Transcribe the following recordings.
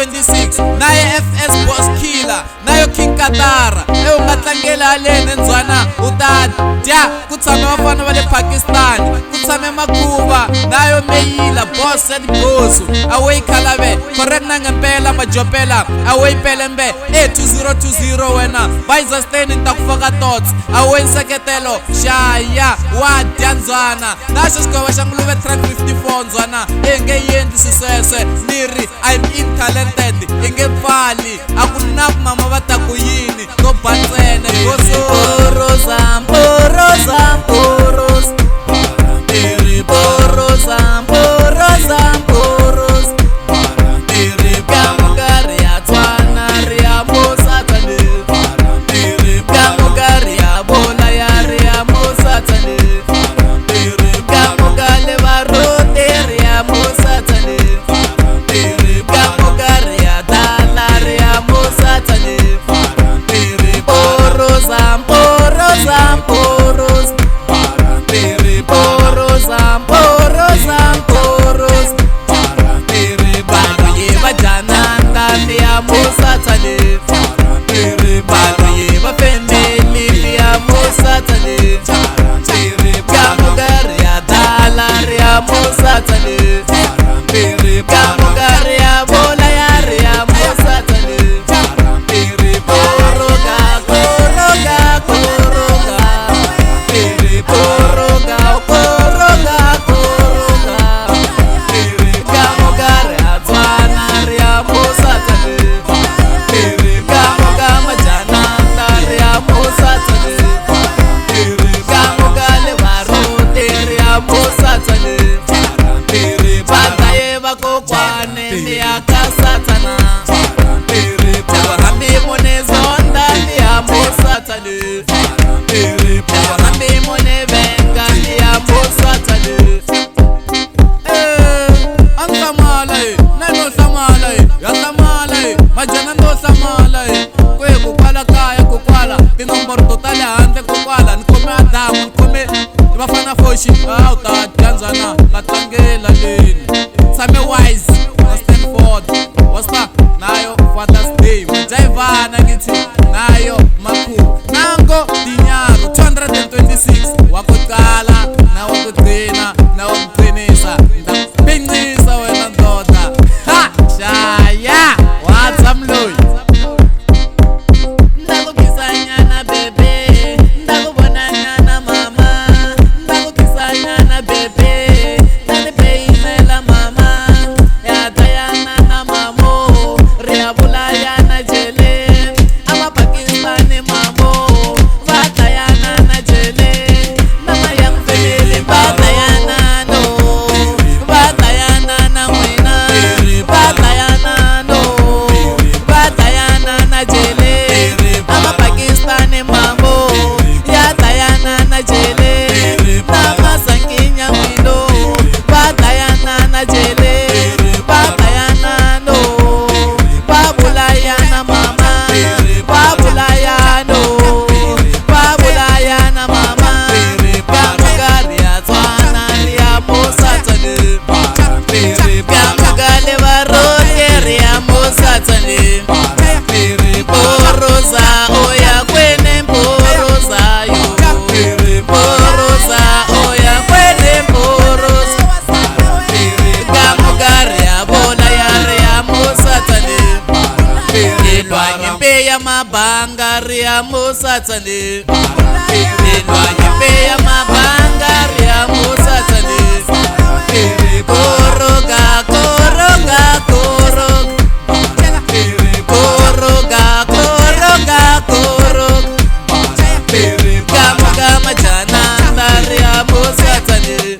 226 naye FS Boss Killer nayo King Katara ungatlangela haleni ndzwana utadya ku tshame vafana va le Pakistan ku tshame Makuva nayo Meyila Boss ya Dibosu away Khalave correct na ngempela majopela away Pelembe 2020 wena Baiza Stain ntakufaka thoughts away Nseketelo Shaya wa Dyandzwana nasho sikova xa Nguluve track 54 ndzwana enge yendi sisweswe niri I'm in talented enge pfali akunaku mama va ta ku yini no bantsene Porosa Porosa Poros Iri Porosa Porosa Poros Iri Kamugari ya Tswana ria Musa Tane Iri Kamugari ya Bola ya ria Musa Tane Iri Kamugale Barote ria Musa Tane Iri Kamugari ya Dala ria Musa Tane Iri Porosa Porosa Poros Iri Porosa Porosa Poros Iri Baru ye bajananda ria Musa Tane Iri Baru ye bafemeli ria Musa Tane Iri Kamugari ya Dala ria Musa Tane Iri Kamugari ya Bola ya ria Musa Tane Iri Poroga Poroga Poroga Iri Poroga Poroga Poroga Iri Kamugari ya Tswana ria Musa Tane Iri Kamugama Jananda ria Musa Tane Iri Kamugale Barote ria Musa Tane Iri Bataye Bakokwane ria Kasatana Iri Pawahambi Mone Zonda ria Musa Tane Iri Pawahambi Mone Venga ria Musa Tane Ansamalay, nano samalay, yasamalay, majanando samalay. Kwe kukwala kaya kukwala, tinombor totale ante kukwala. Nkome Adamu, nkome ibafana foshi, utadyandzwana ngatlangela leni. Same Wise, na Stanford, wasta nayo Father's Day. Majaivana ngithi nayo Makuva. Nango Dinyaro 226 wakuqala na wakugcina na wakugcinisa. Ndakuphincisa wena ndoda. Ha! Shaya! Watsamloyi. Ndakukhisanyana bebe, ndakubonanyana mama. Ndakukhisanyana bebe, ndandipeyimela mama. Yatayana na mamo, riyabulayana jele. Amapakistani mamo, vatayana na jele. Mama yang felele vatayana no, vatayana na mwina, vatayana no, vatayana na jele. Amapakistani mamo, yatayana na jele. Mama sanginya mwino, vatayana na jele. Vatayana no, babulayana mama, babulayano, babulayana mama. Kamugari ya Tswana ria Musa Tane Kamugale Barote ria Musa Tane Iri Porosa oya kwene Porosa yo Porosa oya kwene Porosa Kamugari ya Bola ya ria Musa Tane Ilwanye mpe ya mabanga ria Musa Tane Ilwanye mpe ya mabanga ria Musa Tane Iri Koroga Koroga Koroga Iri Koroga Koroga Koroga Iri Kamugama Jananda ria Musa Tane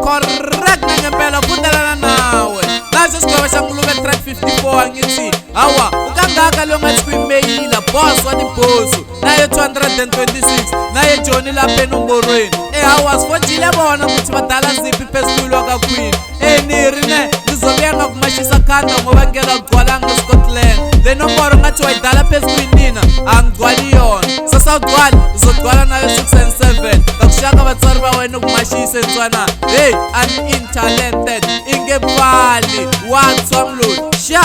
Correct na ngempela kundalana nawe nasho sikova xa Nguluve track 54 angithi awa ukangaka lo ngathi kwimeyila Boss wa Dibosu naye 226 naye Johnny lapha enomborweni hawa sifojile bona ukuthi badala ziphi phezulu ka Queen niri ne ngizobuya ngakumashisa khanda ngoba ngela kugcwala ngeScotland le nomboro ngathi wayidala phezulu nina angigcwali yona sasagcwala uzogcwala nayo 6 and 7 kakushaka batsari ba wena ukumashisa enswana hey I'm in talented ingebali watswamlulu sha